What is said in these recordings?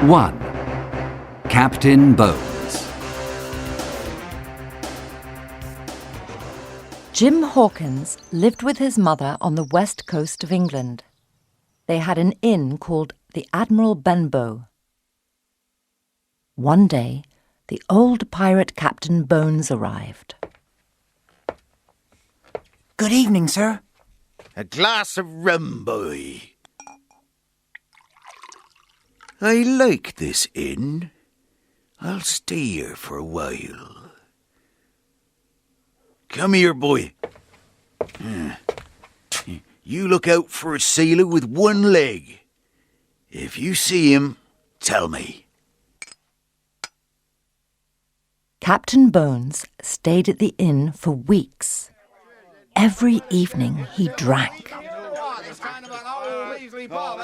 1. Captain Bones. Jim Hawkins lived with his mother on the west coast of England. They had an inn called the Admiral Benbow. One day, the old pirate Captain Bones arrived. Good evening, sir. A glass of rum, boy. I like this inn. I'll stay here for a while. Come here, boy. You look out for a sailor with one leg. If you see him, tell me. Captain Bones stayed at the inn for weeks. Every evening he drank.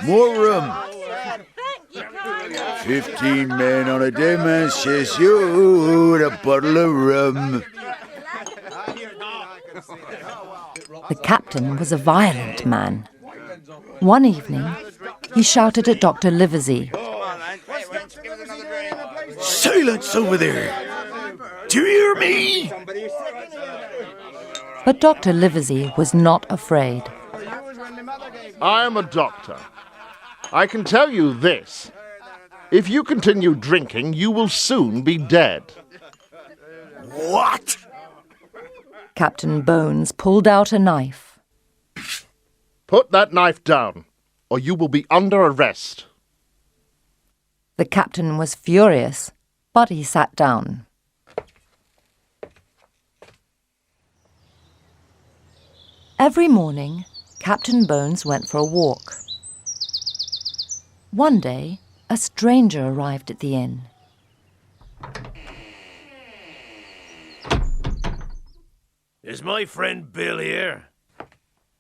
More rum. 15 men on a dead man's chest, you and a bottle of rum. The captain was a violent man. One evening, he shouted at Dr. Livesey. Silence over there! Do you hear me? But Dr. Livesey was not afraid. I am a doctor. I can tell you this. If you continue drinking, you will soon be dead. What? Captain Bones pulled out a knife. Put that knife down, or you will be under arrest. The captain was furious, but he sat down. Every morning, Captain Bones went for a walk. One day, a stranger arrived at the inn. Is my friend Bill here?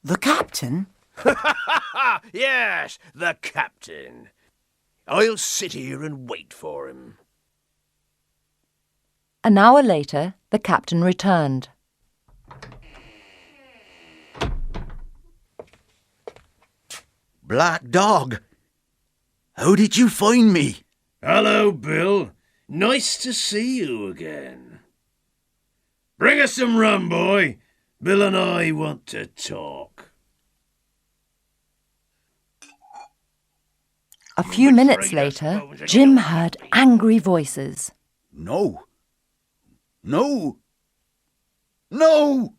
The captain? Yes, the captain. I'll sit here and wait for him. An hour later, the captain returned. Black Dog, how did you find me? Hello, Bill. Nice to see you again. Bring us some rum, boy. Bill and I want to talk. A few minutes later, Jim heard angry voices. No. No. No!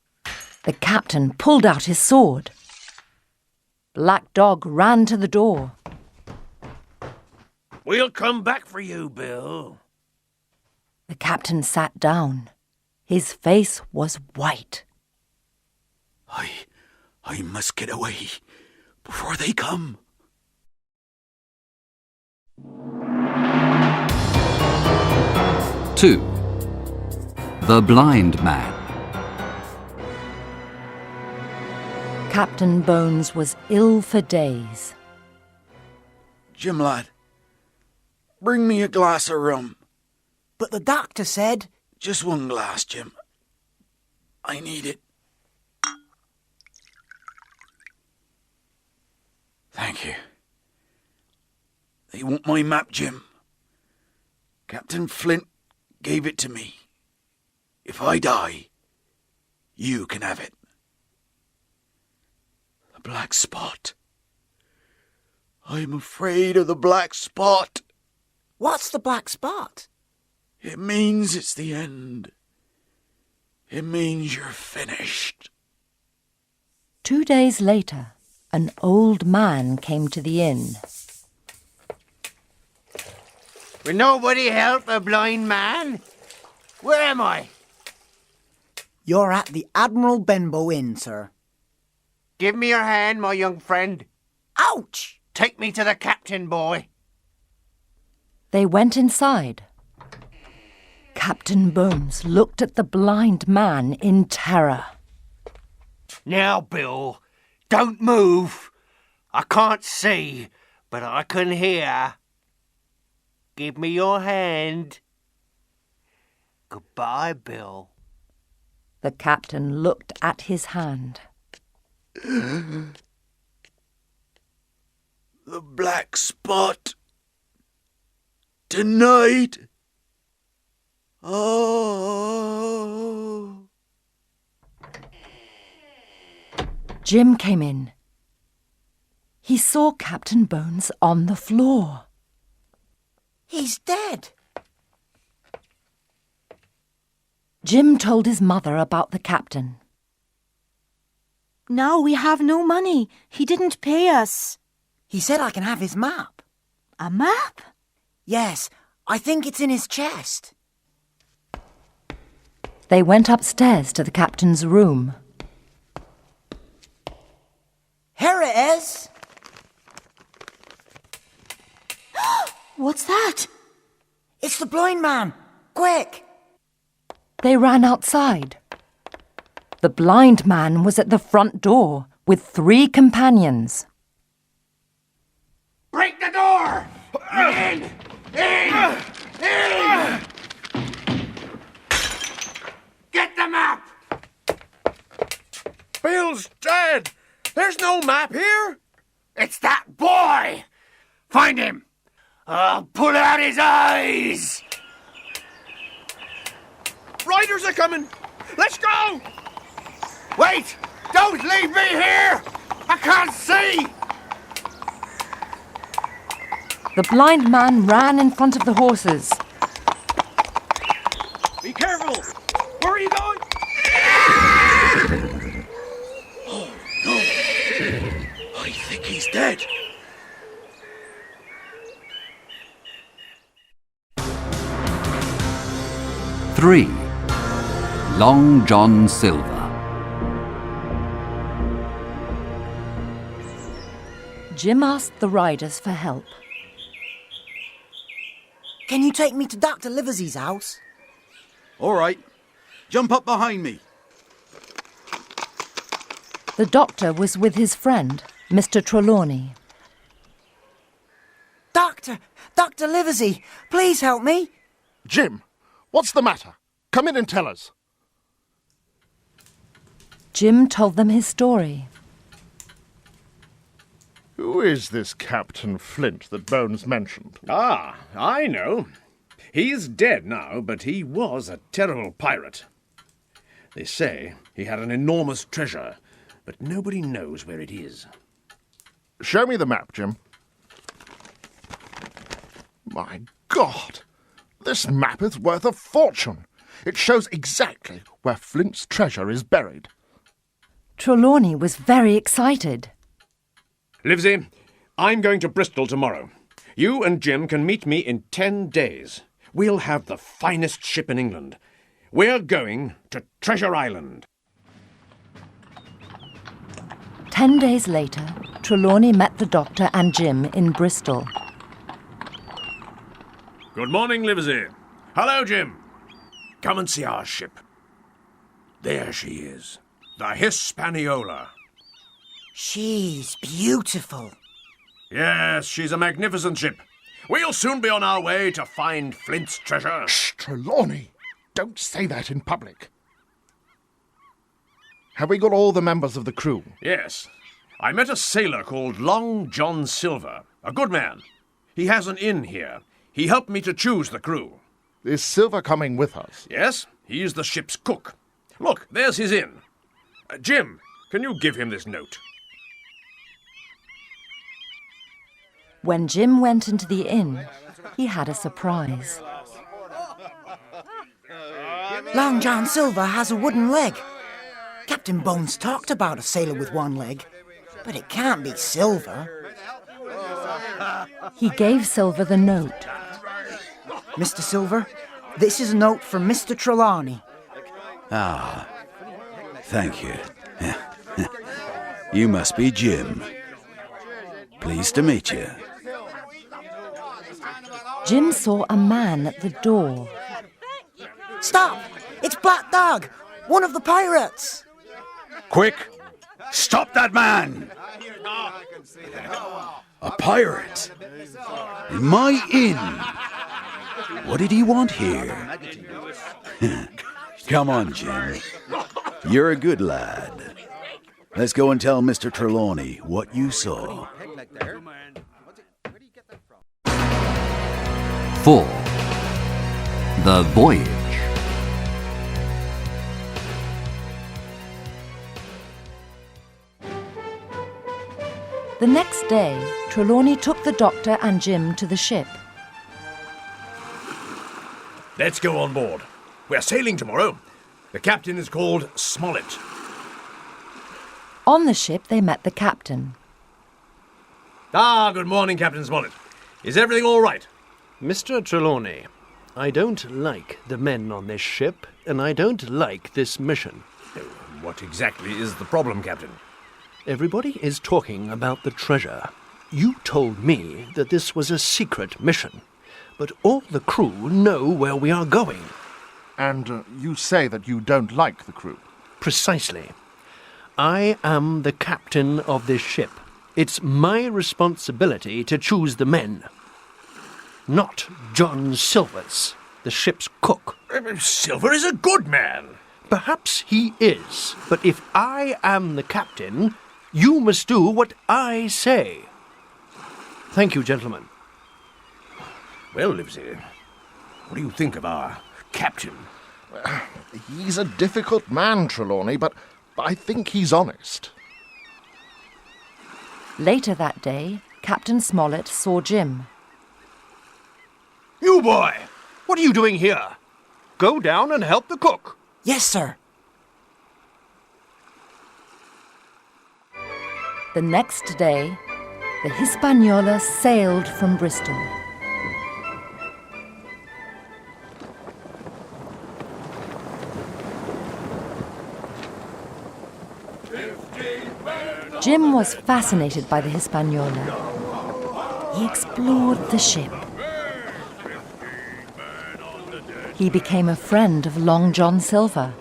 The captain pulled out his sword. Black Dog ran to the door. We'll come back for you, Bill. The captain sat down. His face was white. I must get away before they come. Two. The Blind Man. Captain Bones was ill for days. Jim, lad, bring me a glass of rum. But the doctor said... Just one glass, Jim. I need it. Thank you. They want my map, Jim. Captain Flint gave it to me. If I die, you can have it. The black spot. I'm afraid of the black spot. What's the black spot? It means it's the end. It means you're finished. 2 days later, an old man came to the inn. Will nobody help a blind man? Where am I? You're at the Admiral Benbow Inn, sir. Give me your hand, my young friend. Ouch! Take me to the captain, boy. They went inside. Captain Bones looked at the blind man in terror. Now, Bill, don't move. I can't see, but I can hear. Give me your hand. Goodbye, Bill. The captain looked at his hand. The black spot. Tonight. Oh. Jim came in. He saw Captain Bones on the floor. He's dead. Jim told his mother about the captain. Now we have no money. He didn't pay us. He said I can have his map. A map? Yes, I think it's in his chest. They went upstairs to the captain's room. Here it is. What's that? It's the blind man. Quick. They ran outside. The blind man was at the front door with 3 companions. Break the door! In! In! In! Get the map! Bill's dead! There's no map here! It's that boy! Find him! I'll pull out his eyes! Riders are coming! Let's go! Wait! Don't leave me here! I can't see! The blind man ran in front of the horses. Be careful! Where are you going? Oh, no. I think he's dead. Three. Long John Silver. Jim asked the riders for help. Can you take me to Dr. Liversy's house? All right. Jump up behind me. The doctor was with his friend, Mr. Trelawney. Dr. Liversy, please help me. Jim, what's the matter? Come in and tell us. Jim told them his story. Who is this Captain Flint that Bones mentioned? Ah, I know. He's dead now, but he was a terrible pirate. They say he had an enormous treasure, but nobody knows where it is. Show me the map, Jim. My God! This map is worth a fortune. It shows exactly where Flint's treasure is buried. Trelawney was very excited. Livesey, I'm going to Bristol tomorrow. You and Jim can meet me in 10 days. We'll have the finest ship in England. We're going to Treasure Island. 10 days later, Trelawney met the doctor and Jim in Bristol. Good morning, Livesey. Hello, Jim. Come and see our ship. There she is, the Hispaniola. She's beautiful. Yes, she's a magnificent ship. We'll soon be on our way to find Flint's treasure. Shh, Trelawney! Don't say that in public. Have we got all the members of the crew? Yes. I met a sailor called Long John Silver, a good man. He has an inn here. He helped me to choose the crew. Is Silver coming with us? Yes, he's the ship's cook. Look, there's his inn. Jim, can you give him this note? When Jim went into the inn, he had a surprise. Long John Silver has a wooden leg. Captain Bones talked about a sailor with one leg, but it can't be Silver. He gave Silver the note. Mr. Silver, this is a note from Mr. Trelawney. Ah, thank you. You must be Jim. Pleased to meet you. Jim saw a man at the door. Stop! It's Black Dog, one of the pirates. Quick! Stop that man! A pirate? In my inn? What did he want here? Come on, Jim. You're a good lad. Let's go and tell Mr. Trelawney what you saw. 4. The Voyage. The next day, Trelawney took the doctor and Jim to the ship. Let's go on board. We're sailing tomorrow. The captain is called Smollett. On the ship, they met the captain. Good morning, Captain Smollett. Is everything all right? Mr. Trelawney, I don't like the men on this ship, and I don't like this mission. What exactly is the problem, Captain? Everybody is talking about the treasure. You told me that this was a secret mission, but all the crew know where we are going. And you say that you don't like the crew? Precisely. I am the captain of this ship. It's my responsibility to choose the men. Not John Silver's, the ship's cook. Silver is a good man. Perhaps he is, but if I am the captain, you must do what I say. Thank you, gentlemen. Well, Livesey, what do you think of our captain? He's a difficult man, Trelawney, but I think he's honest. Later that day, Captain Smollett saw Jim. You boy, what are you doing here? Go down and help the cook. Yes, sir. The next day, the Hispaniola sailed from Bristol. Jim was fascinated by the Hispaniola. He explored the ship. He became a friend of Long John Silver.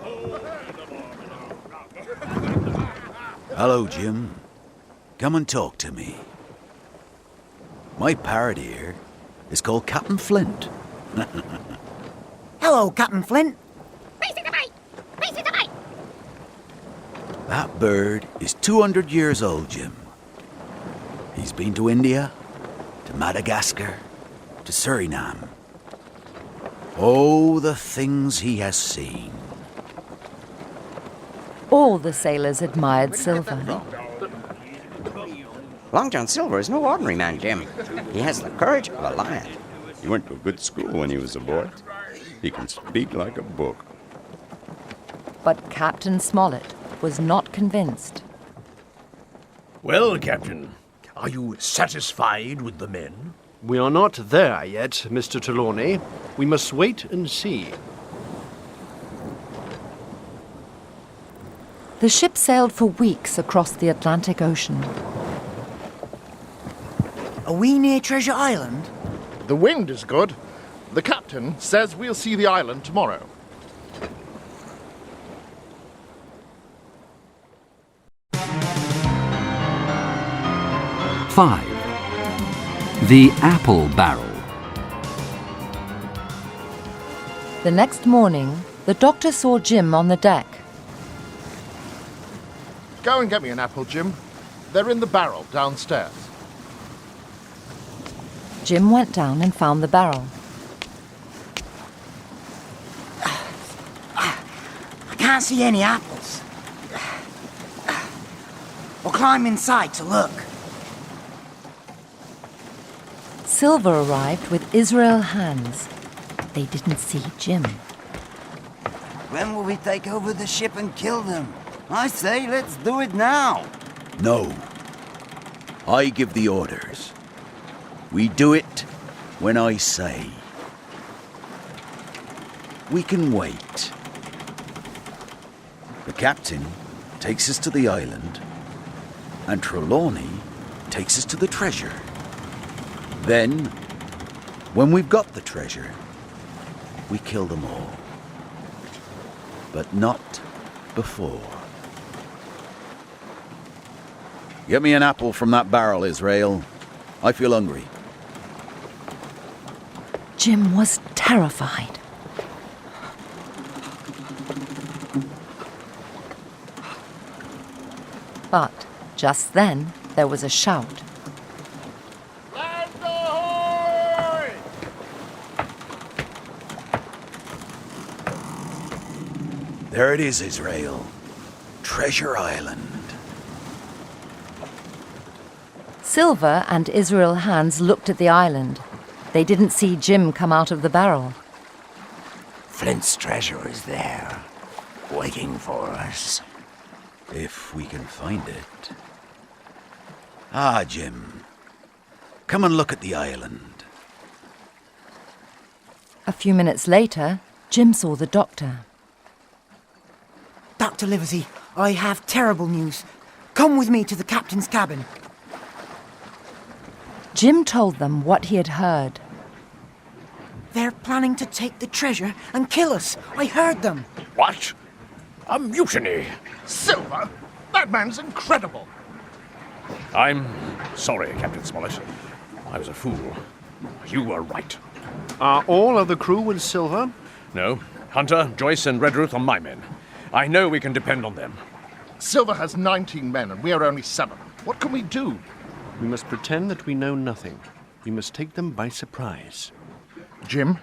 Hello, Jim. Come and talk to me. My parrot here is called Captain Flint. Hello, Captain Flint. That bird is 200 years old, Jim. He's been to India, to Madagascar, to Suriname. Oh, the things he has seen. All the sailors admired Silver. Long John Silver is no ordinary man, Jim. He has the courage of a lion. He went to a good school when he was a boy. He can speak like a book. But Captain Smollett was not convinced. Well, Captain, are you satisfied with the men? We are not there yet, Mr. Trelawney. We must wait and see. The ship sailed for weeks across the Atlantic Ocean. Are we near Treasure Island? The wind is good. The captain says we'll see the island tomorrow. Five. The Apple Barrel. The next morning, the doctor saw Jim on the deck. Go and get me an apple, Jim. They're in the barrel downstairs. Jim went down and found the barrel. I can't see any apples. We'll climb inside to look. Silver arrived with Israel hands. They didn't see Jim. When will we take over the ship and kill them? I say, let's do it now. No. I give the orders. We do it when I say. We can wait. The captain takes us to the island, and Trelawney takes us to the treasure. Then, when we've got the treasure, we kill them all. But not before. Get me an apple from that barrel, Israel. I feel hungry. Jim was terrified. But just then, there was a shout. Land ahoy! There it is, Israel. Treasure Island. Silver and Israel Hands looked at the island. They didn't see Jim come out of the barrel. Flint's treasure is there, waiting for us. If we can find it. Ah, Jim. Come and look at the island. A few minutes later, Jim saw the doctor. Dr. Livesey, I have terrible news. Come with me to the captain's cabin. Jim told them what he had heard. They're planning to take the treasure and kill us. I heard them. What? A mutiny? Silver? That man's incredible. I'm sorry, Captain Smollett. I was a fool. You were right. Are all of the crew with Silver? No. Hunter, Joyce, and Redruth are my men. I know we can depend on them. Silver has 19 men and we are only 7. What can we do? We must pretend that we know nothing. We must take them by surprise. Jim,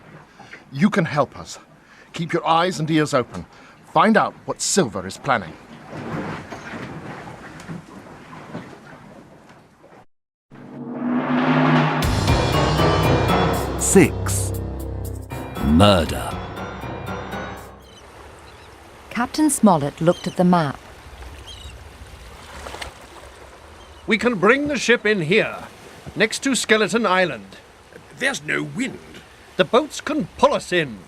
you can help us. Keep your eyes and ears open. Find out what Silver is planning. Six. Murder. Captain Smollett looked at the map. We can bring the ship in here, next to Skeleton Island. There's no wind. The boats can pull us in.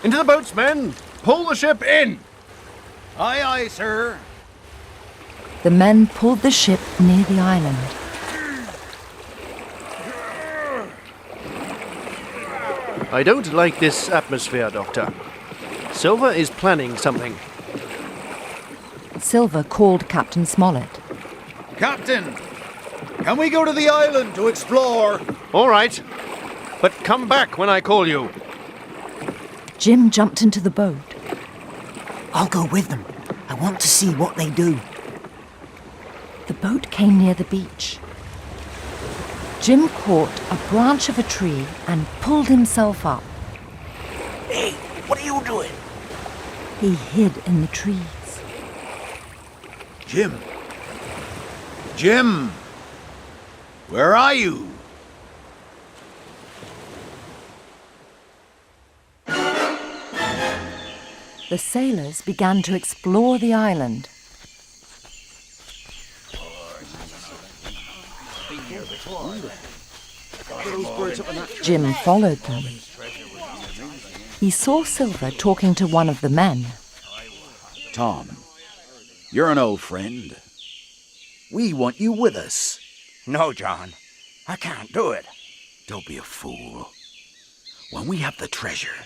Into the boats, men! Pull the ship in! Aye, aye, sir. The men pulled the ship near the island. I don't like this atmosphere, Doctor. Silver is planning something. Silver called Captain Smollett. Captain, can we go to the island to explore? All right, but come back when I call you. Jim jumped into the boat. I'll go with them. I want to see what they do. The boat came near the beach. Jim caught a branch of a tree and pulled himself up. Hey, what are you doing? He hid in the trees. Jim. Jim! Where are you? The sailors began to explore the island. Jim followed them. He saw Silver talking to one of the men. Tom, you're an old friend. We want you with us. No, John. I can't do it. Don't be a fool. When we have the treasure,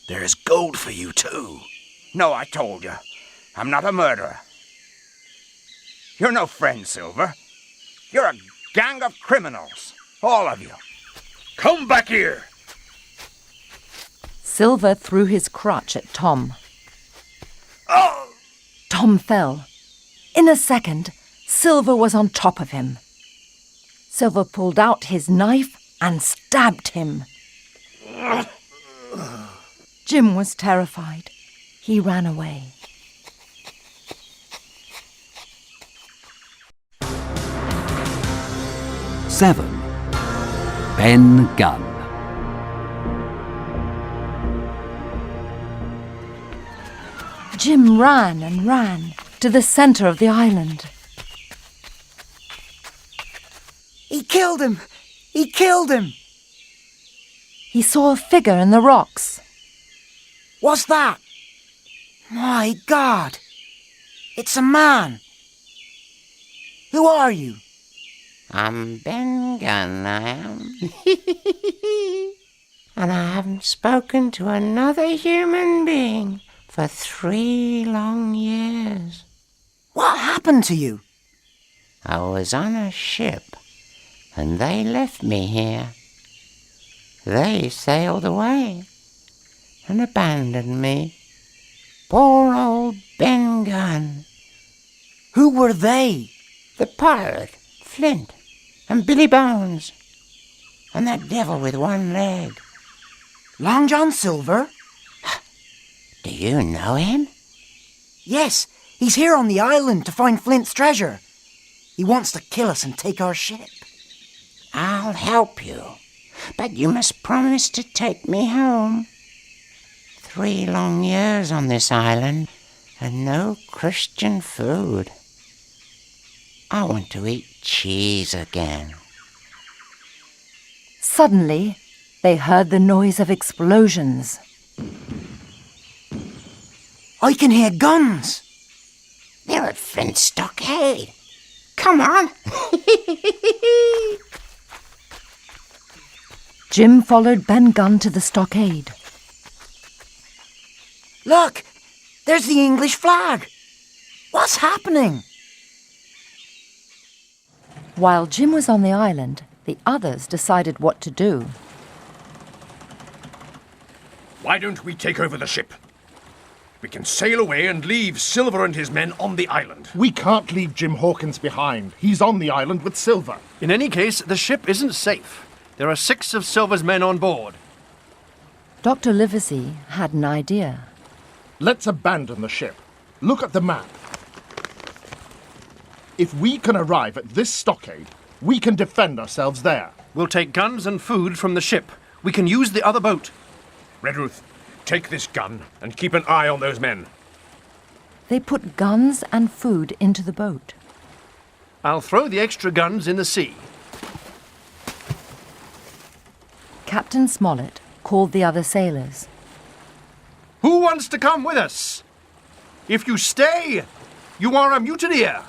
there is gold for you too. No, I told you. I'm not a murderer. You're no friend, Silver. You're a gang of criminals. All of you. Come back here! Silver threw his crutch at Tom. Oh! Tom fell. In a second, Silver was on top of him. Silver pulled out his knife and stabbed him. Jim was terrified. He ran away. Seven. Ben Gunn. Jim ran and ran to the centre of the island. He killed him! He killed him! He saw a figure in the rocks. What's that? My God! It's a man! Who are you? I'm Ben Gunn, I am. And I haven't spoken to another human being for 3 long years. What happened to you? I was on a ship, and they left me here. They sailed away and abandoned me. Poor old Ben Gunn. Who were they? The pirate, Flint, and Billy Bones, and that devil with 1 leg. Long John Silver? Do Do you know him? Yes, he's here on the island to find Flint's treasure. He wants to kill us and take our ship. I'll help you, but you must promise to take me home. 3 long years on this island and no Christian food. I want to eat cheese again. Suddenly, they heard the noise of explosions. I can hear guns. They're at Flint's stockade. Come on. Jim followed Ben Gunn to the stockade. Look, there's the English flag. What's happening? While Jim was on the island, the others decided what to do. Why don't we take over the ship? We can sail away and leave Silver and his men on the island. We can't leave Jim Hawkins behind. He's on the island with Silver. In any case, the ship isn't safe. There are 6 of Silver's men on board. Dr. Livesey had an idea. Let's abandon the ship. Look at the map. If we can arrive at this stockade, we can defend ourselves there. We'll take guns and food from the ship. We can use the other boat. Redruth, take this gun and keep an eye on those men. They put guns and food into the boat. I'll throw the extra guns in the sea. Captain Smollett called the other sailors. Who wants to come with us? If you stay, you are a mutineer.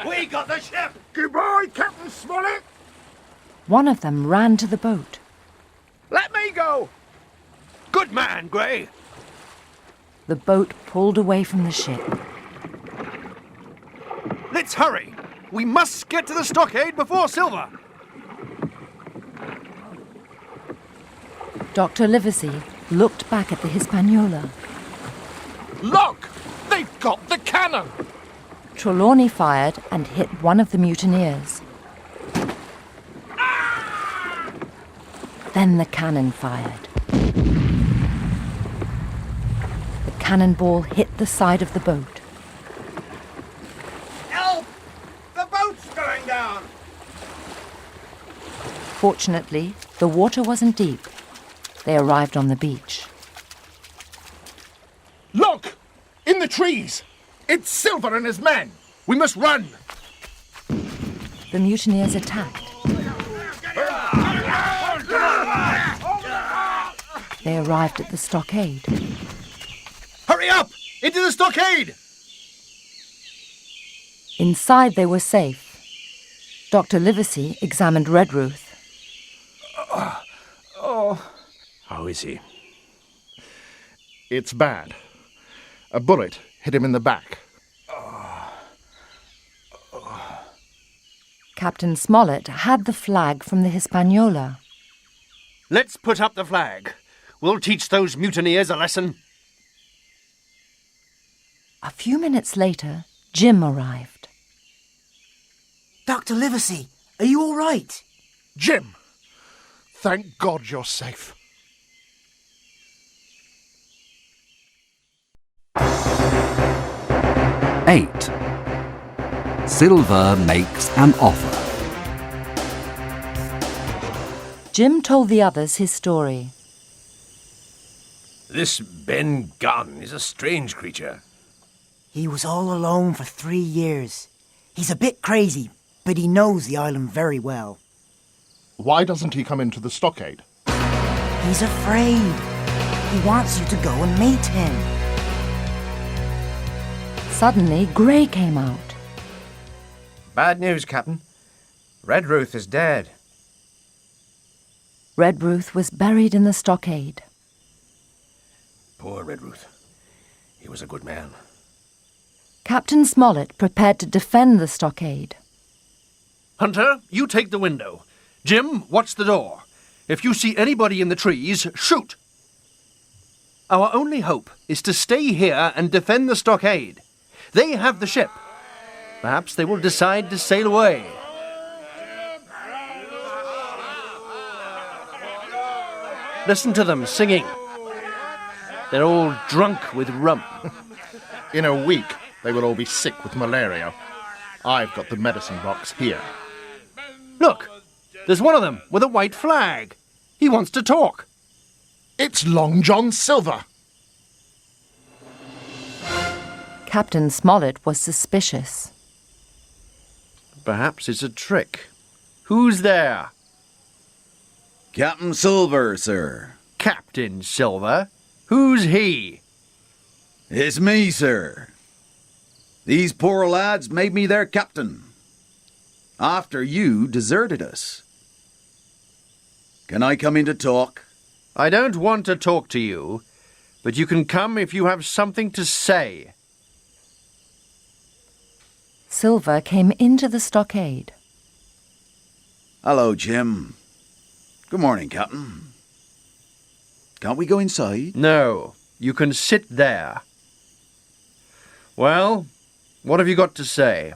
We got the ship! Goodbye, Captain Smollett! One of them ran to the boat. Let me go! Good man, Gray. The boat pulled away from the ship. Let's hurry. We must get to the stockade before Silver. Dr. Livesey looked back at the Hispaniola. Look! They've got the cannon! Trelawney fired and hit one of the mutineers. Then the cannon fired. The cannonball hit the side of the boat. Help! The boat's going down! Fortunately, the water wasn't deep. They arrived on the beach. Look! In the trees! It's Silver and his men! We must run! The mutineers attacked. They arrived at the stockade. Hurry up! Into the stockade! Inside they were safe. Dr. Livesey examined Redruth. How is he? It's bad. A bullet hit him in the back. Captain Smollett had the flag from the Hispaniola. Let's put up the flag. We'll teach those mutineers a lesson. A few minutes later, Jim arrived. Dr. Livesey, are you all right? Jim! Thank God you're safe. Eight. Silver makes an offer. Jim told the others his story. This Ben Gunn is a strange creature. He was all alone for 3 years. He's a bit crazy, but he knows the island very well. Why doesn't he come into the stockade? He's afraid. He wants you to go and meet him. Suddenly, Gray came out. Bad news, Captain. Redruth is dead. Redruth was buried in the stockade. Poor Redruth. He was a good man. Captain Smollett prepared to defend the stockade. Hunter, you take the window. Jim, watch the door. If you see anybody in the trees, shoot. Our only hope is to stay here and defend the stockade. They have the ship. Perhaps they will decide to sail away. Listen to them singing. They're all drunk with rum. In a week, they will all be sick with malaria. I've got the medicine box here. Look, there's one of them with a white flag. He wants to talk. It's Long John Silver. Captain Smollett was suspicious. Perhaps it's a trick. Who's there? Captain Silver, sir. Captain Silver? Who's he? It's me, sir. These poor lads made me their captain. After you deserted us. Can I come in to talk? I don't want to talk to you, but you can come if you have something to say. Silver came into the stockade. Hello, Jim. Good morning, Captain. Can't we go inside? No, you can sit there. Well, what have you got to say?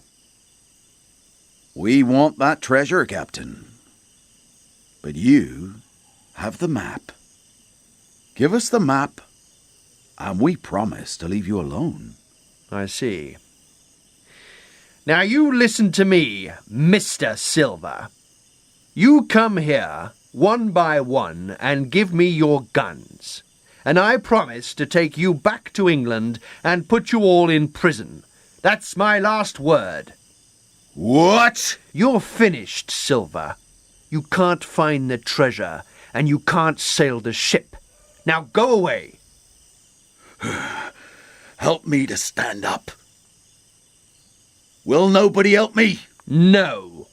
We want that treasure, Captain. But you have the map. Give us the map, and we promise to leave you alone. I see. Now you listen to me, Mr. Silver. You come here, one by one, and give me your guns. And I promise to take you back to England and put you all in prison. That's my last word. What? You're finished, Silver. You can't find the treasure, and you can't sail the ship. Now go away. Help me to stand up. Will nobody help me? No.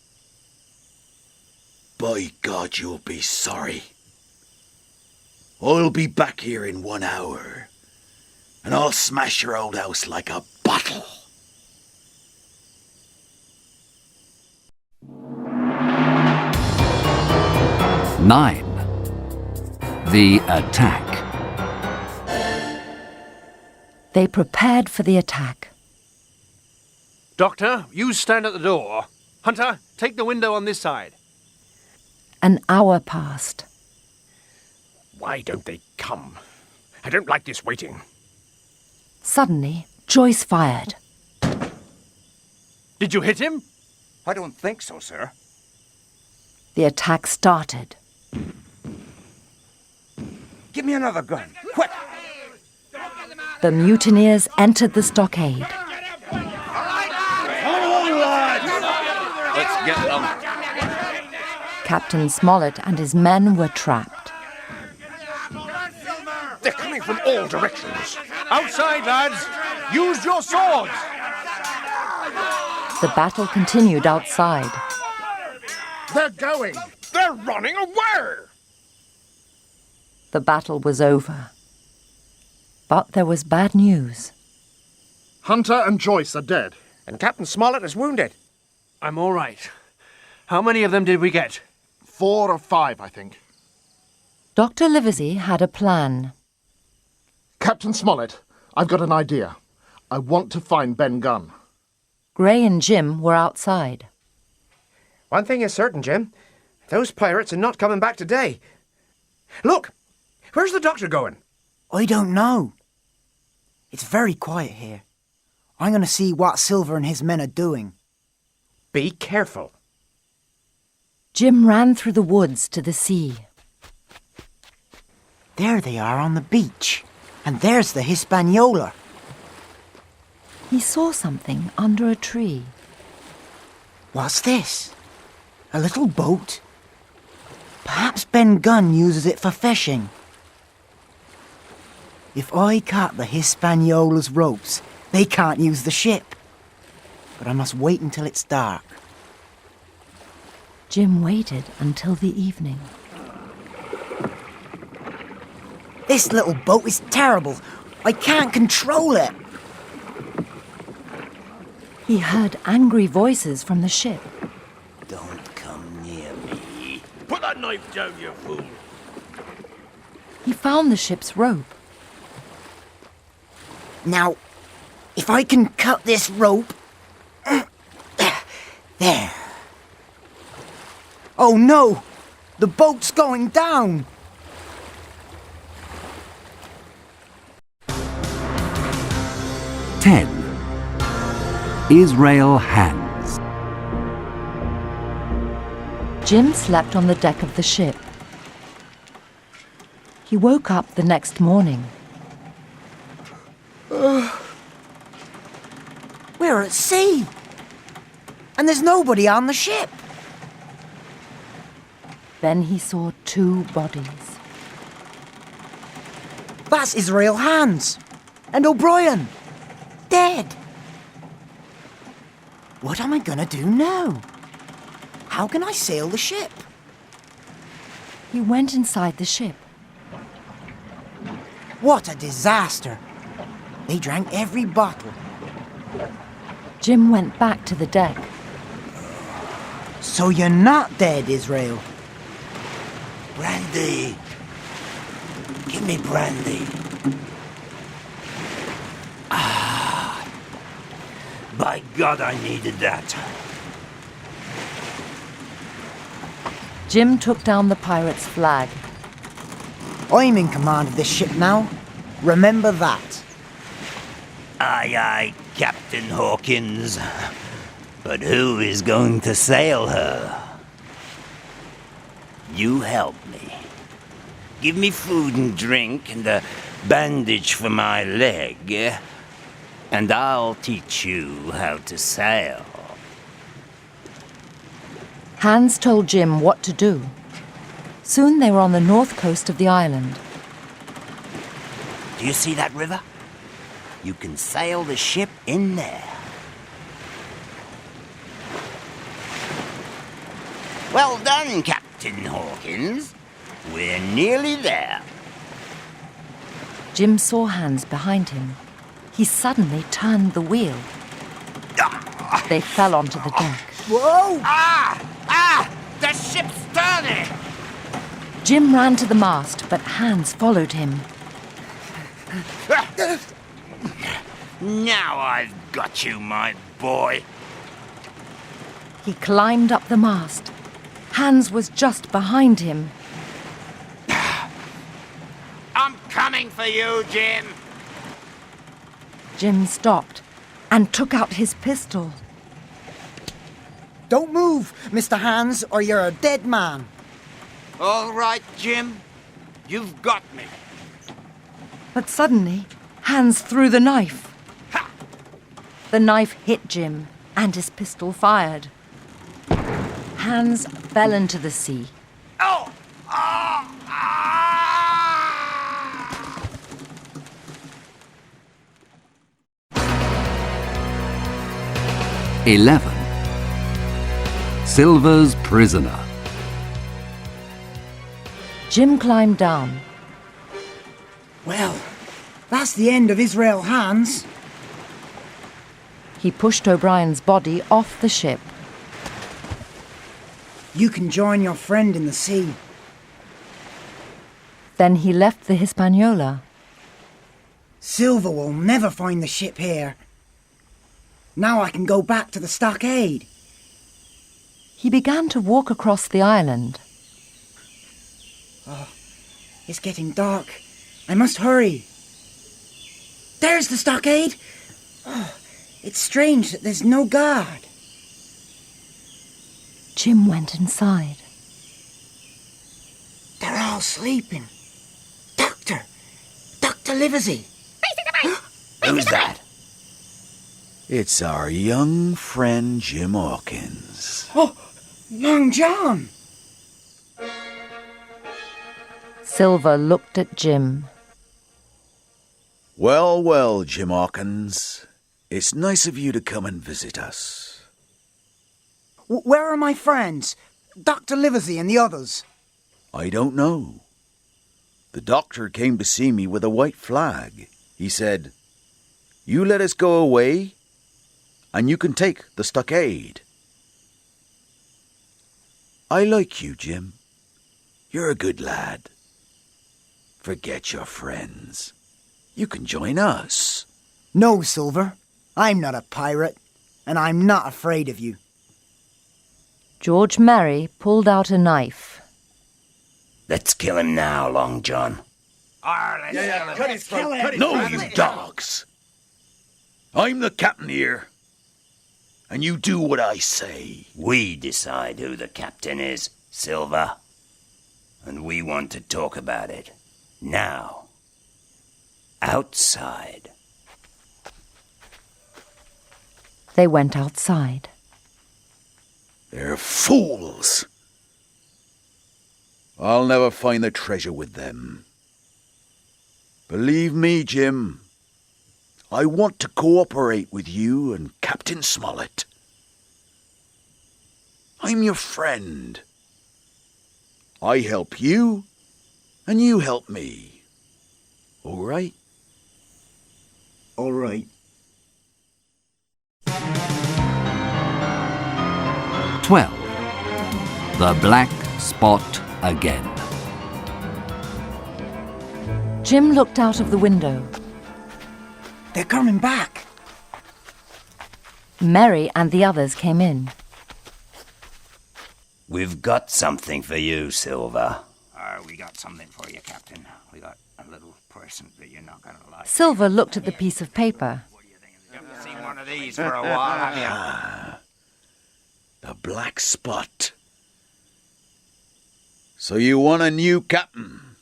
By God, you'll be sorry. I'll be back here in 1 hour, and I'll smash your old house like a bottle. Nine. The attack. They prepared for the attack. Doctor, you stand at the door. Hunter, take the window on this side. An hour passed. Why don't they come? I don't like this waiting. Suddenly, Joyce fired. Did you hit him? I don't think so, sir. The attack started. Give me another gun, quick! The mutineers entered the stockade. Let's get them. Captain Smollett and his men were trapped. They're coming from all directions. Outside, lads! Use your swords! The battle continued outside. They're going! They're running away! The battle was over. But there was bad news. Hunter and Joyce are dead. And Captain Smollett is wounded. I'm all right. How many of them did we get? 4 or 5, I think. Dr. Livesey had a plan. Captain Smollett, I've got an idea. I want to find Ben Gunn. Gray and Jim were outside. One thing is certain, Jim. Those pirates are not coming back today. Look! Where's the doctor going? I don't know. It's very quiet here. I'm going to see what Silver and his men are doing. Be careful. Jim ran through the woods to the sea. There they are on the beach. And there's the Hispaniola. He saw something under a tree. What's this? A little boat? Perhaps Ben Gunn uses it for fishing. If I cut the Hispaniola's ropes, they can't use the ship. But I must wait until it's dark. Jim waited until the evening. This little boat is terrible. I can't control it. He heard angry voices from the ship. Don't come near me. Put that knife down, you fool! He found the ship's rope. Now, if I can cut this rope... There. Oh no! The boat's going down! 10. Israel Hands. Jim slept on the deck of the ship. He woke up the next morning. We're at sea. And there's nobody on the ship. Then he saw 2 bodies. That's Israel Hands. And O'Brien. Dead. What am I gonna do now? How can I sail the ship? He went inside the ship. What a disaster. They drank every bottle. Jim went back to the deck. So you're not dead, Israel. Brandy. Give me brandy. By God, I needed that. Jim took down the pirate's flag. I'm in command of this ship now. Remember that. Aye, aye, Captain Hawkins. But who is going to sail her? You help me. Give me food and drink and a bandage for my leg, and I'll teach you how to sail. Hans told Jim what to do. Soon they were on the north coast of the island. Do you see that river? You can sail the ship in there. Well done, Captain Hawkins. We're nearly there. Jim saw Hans behind him. He suddenly turned the wheel. They fell onto the deck. Whoa! The ship's turning! Jim ran to the mast, but Hans followed him. Now I've got you, my boy. He climbed up the mast. Hans was just behind him. I'm coming for you, Jim. Jim stopped and took out his pistol. Don't move, Mr. Hans, or you're a dead man. All right, Jim. You've got me. But suddenly, Hans threw the knife. Ha! The knife hit Jim, and his pistol fired. Hans fell into the sea. Oh! 11. Silver's Prisoner. Jim climbed down. Well, that's the end of Israel Hands. He pushed O'Brien's body off the ship. You can join your friend in the sea. Then he left the Hispaniola. Silver will never find the ship here. Now I can go back to the stockade. He began to walk across the island. Oh, it's getting dark. I must hurry. There's the stockade. Oh, it's strange that there's no guard. Jim went inside. They're all sleeping. Dr. Livesey. Who's that? It's our young friend Jim Hawkins. Oh, Long John. Silver looked at Jim. Well, well, Jim Hawkins. It's nice of you to come and visit us. Where are my friends? Dr. Livesey and the others? I don't know. The doctor came to see me with a white flag. He said, "You let us go away, and you can take the stockade." I like you, Jim. You're a good lad. Forget your friends. You can join us. No, Silver. I'm not a pirate, and I'm not afraid of you. George Merry pulled out a knife. Let's kill him now, Long John. Cut his throat. No, you dogs! I'm the captain here, and you do what I say. We decide who the captain is, Silver. And we want to talk about it. Now. Outside. They went outside. They're fools. I'll never find the treasure with them. Believe me, Jim, I want to cooperate with you and Captain Smollett. I'm your friend. I help you, and you help me. All right? All right. 12. The Black Spot Again. Jim looked out of the window. They're coming back. Mary and the others came in. We've got something for you, Silver. We got something for you, Captain. We got a little present that you're not going to like. Silver looked at the piece of paper. You haven't seen one of these for a while, have you? The Black Spot. So you want a new captain?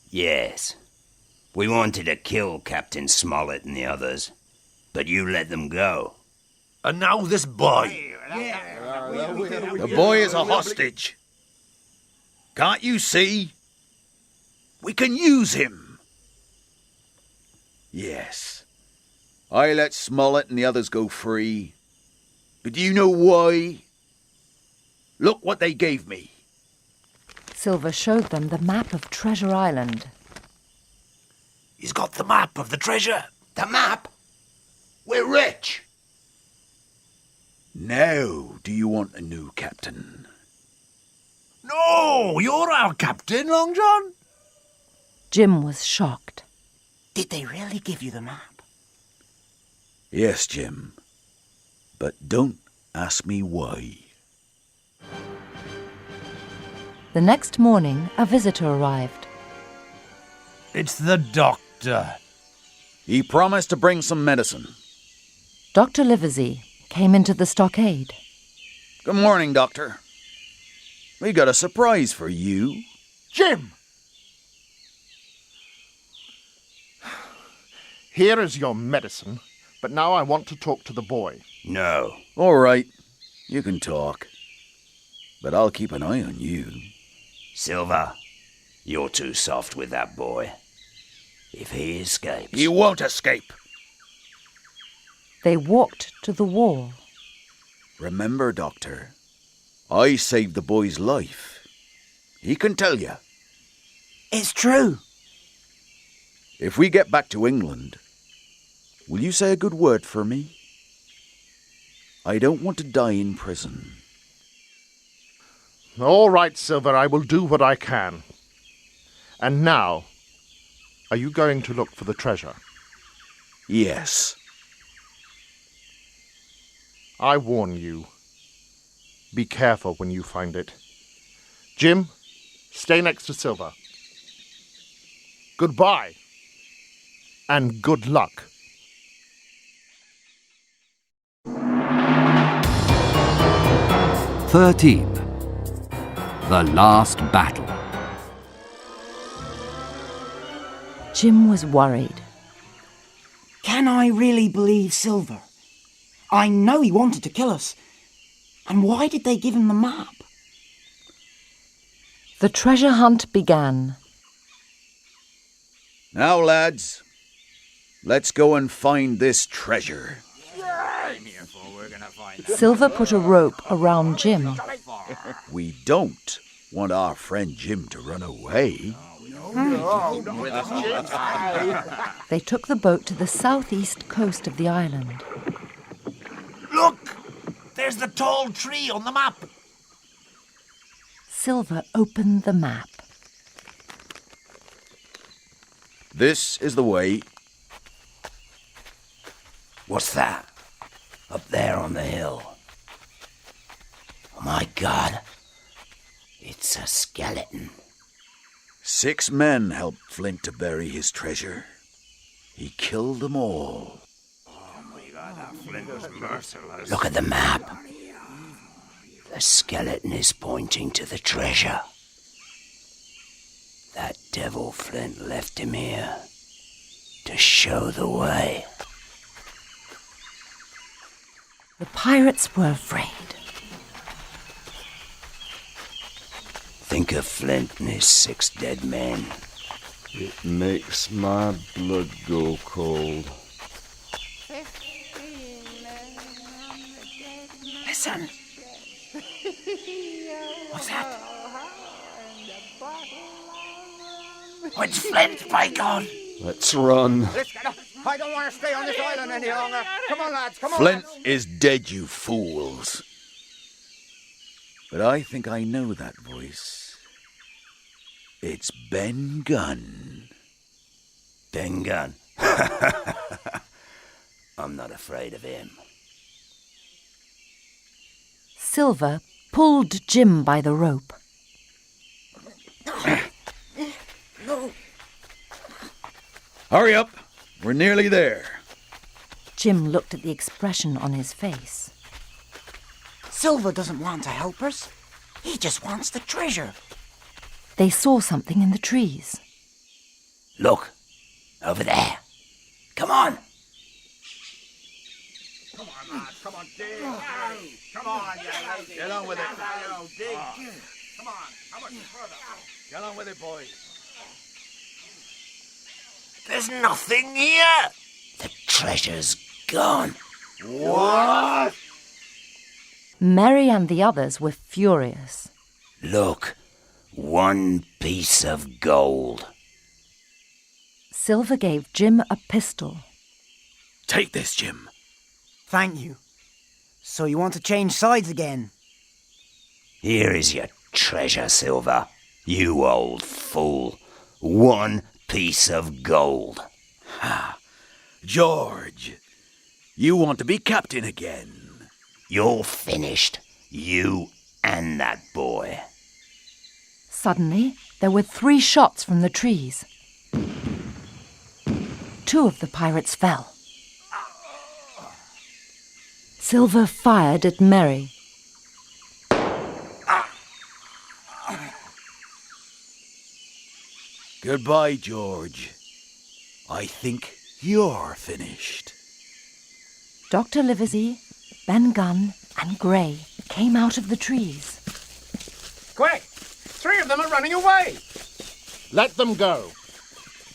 Yes. We wanted to kill Captain Smollett and the others, but you let them go. And now this boy. The boy is a hostage. Can't you see? We can use him. Yes. I let Smollett and the others go free. But do you know why? Look what they gave me. Silver showed them the map of Treasure Island. He's got the map of the treasure. The map? We're rich. Now, do you want a new captain? No, you're our captain, Long John. Jim was shocked. Did they really give you the map? Yes, Jim. But don't ask me why. The next morning, a visitor arrived. It's the doctor. He promised to bring some medicine. Dr. Livesey came into the stockade. Good morning, Doctor. We got a surprise for you. Jim! Here is your medicine, but now I want to talk to the boy. No. All right, you can talk. But I'll keep an eye on you. Silver, you're too soft with that boy. If he escapes... He won't escape. They walked to the wall. Remember, Doctor, I saved the boy's life. He can tell you. It's true. If we get back to England, will you say a good word for me? I don't want to die in prison. All right, Silver, I will do what I can. And now, are you going to look for the treasure? Yes. I warn you. Be careful when you find it. Jim, stay next to Silver. Goodbye. And good luck. "13. The Last Battle." Jim was worried. Can I really believe Silver? I know he wanted to kill us. And why did they give him the map? The treasure hunt began. Now, lads, let's go and find this treasure. Silver put a rope around Jim. We don't want our friend Jim to run away. They took the boat to the southeast coast of the island. Look! There's the tall tree on the map. Silver opened the map. This is the way. What's that? Up there on the hill. Oh my God. It's a skeleton. 6 men helped Flint to bury his treasure. He killed them all. Look at the map. The skeleton is pointing to the treasure. That devil Flint left him here to show the way. The pirates were afraid. Think of Flint and his 6 dead men. It makes my blood go cold. Listen. What's that? Oh, it's Flint, by God! Let's run. I don't want to stay on this island any longer. Come on, lads, come on. Flint is dead, you fools. But I think I know that voice. It's Ben Gunn. Ben Gunn. I'm not afraid of him. Silver pulled Jim by the rope. Hurry up. We're nearly there. Jim looked at the expression on his face. Silver doesn't want to help us. He just wants the treasure. They saw something in the trees. Look, over there. Come on. Come on, lads, come on, dig. Come on, you Get on with it. dig. Come on, how much further? Get on with it, boys. There's nothing here. The treasure's gone. What? Mary and the others were furious. Look, 1 piece of gold. Silver gave Jim a pistol. Take this, Jim. Thank you. So you want to change sides again? Here is your treasure, Silver. You old fool. 1 piece of gold. Ha! George, you want to be captain again. You're finished. You and that boy. Suddenly, there were 3 shots from the trees. 2 of the pirates fell. Silver fired at Mary. Goodbye, George. I think you're finished. Dr. Livesey, Ben Gunn, and Gray came out of the trees. Quick! 3 of them are running away! Let them go.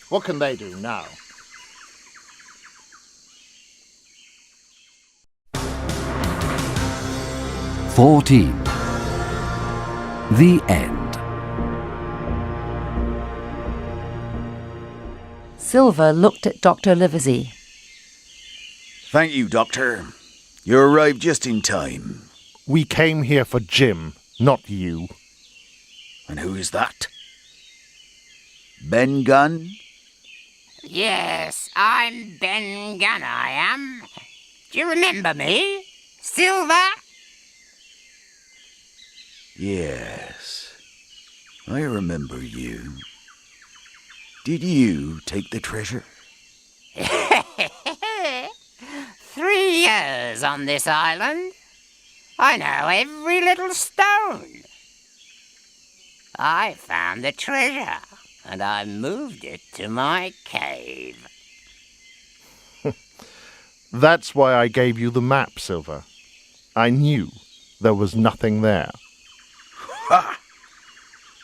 What can they do now? "14. The End. Silver looked at Dr. Livesey. Thank you, Doctor. You arrived just in time. We came here for Jim, not you. And who is that? Ben Gunn? Yes, I'm Ben Gunn, I am. Do you remember me? Silver? Yes, I remember you. Did you take the treasure? 3 years on this island. I know every little stone. I found the treasure, and I moved it to my cave. That's why I gave you the map, Silver. I knew there was nothing there. Ha!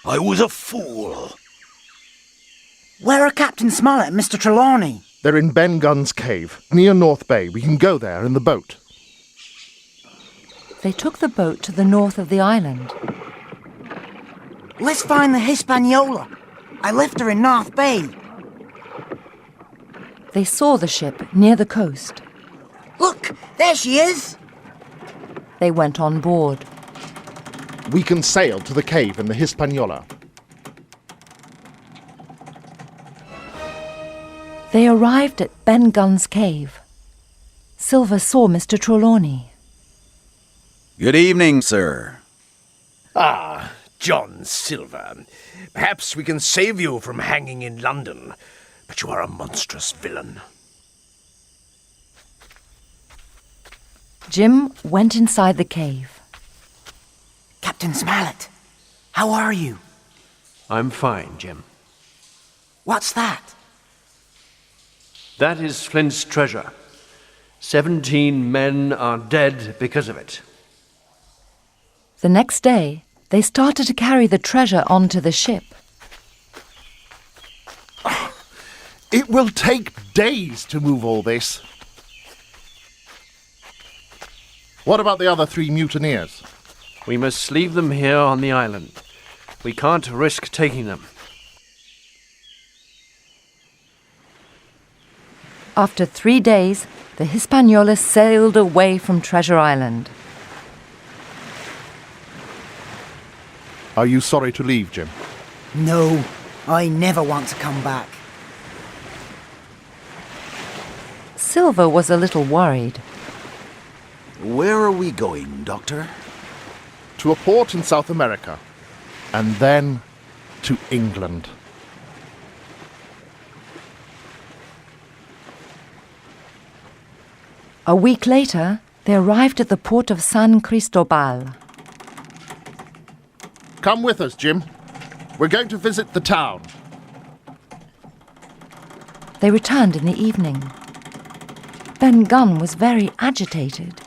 I was a fool. Where are Captain Smollett and Mr. Trelawney? They're in Ben Gunn's cave, near North Bay. We can go there in the boat. They took the boat to the north of the island. Let's find the Hispaniola. I left her in North Bay. They saw the ship near the coast. Look, there she is. They went on board. We can sail to the cave in the Hispaniola. They arrived at Ben Gunn's cave. Silver saw Mr. Trelawney. Good evening, sir. Ah, John Silver. Perhaps we can save you from hanging in London, but you are a monstrous villain. Jim went inside the cave. Captain Smollett, how are you? I'm fine, Jim. What's that? That is Flint's treasure. 17 men are dead because of it. The next day, they started to carry the treasure onto the ship. It will take days to move all this. What about the other 3 mutineers? We must leave them here on the island. We can't risk taking them. After 3 days, the Hispaniola sailed away from Treasure Island. Are you sorry to leave, Jim? No, I never want to come back. Silver was a little worried. Where are we going, Doctor? To a port in South America, and then to England. A week later, they arrived at the port of San Cristobal. Come with us, Jim. We're going to visit the town. They returned in the evening. Ben Gunn was very agitated.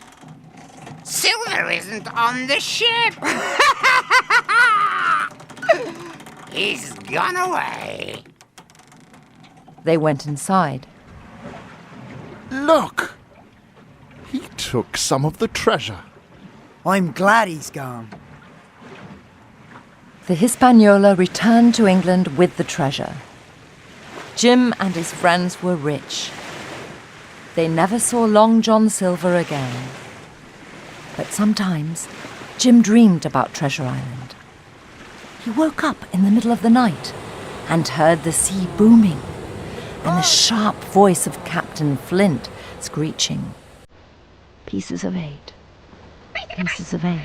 Silver isn't on the ship. He's gone away. They went inside. Look! He took some of the treasure. I'm glad he's gone. The Hispaniola returned to England with the treasure. Jim and his friends were rich. They never saw Long John Silver again. But sometimes, Jim dreamed about Treasure Island. He woke up in the middle of the night and heard the sea booming and the sharp voice of Captain Flint screeching. Pieces of 8. Pieces of 8.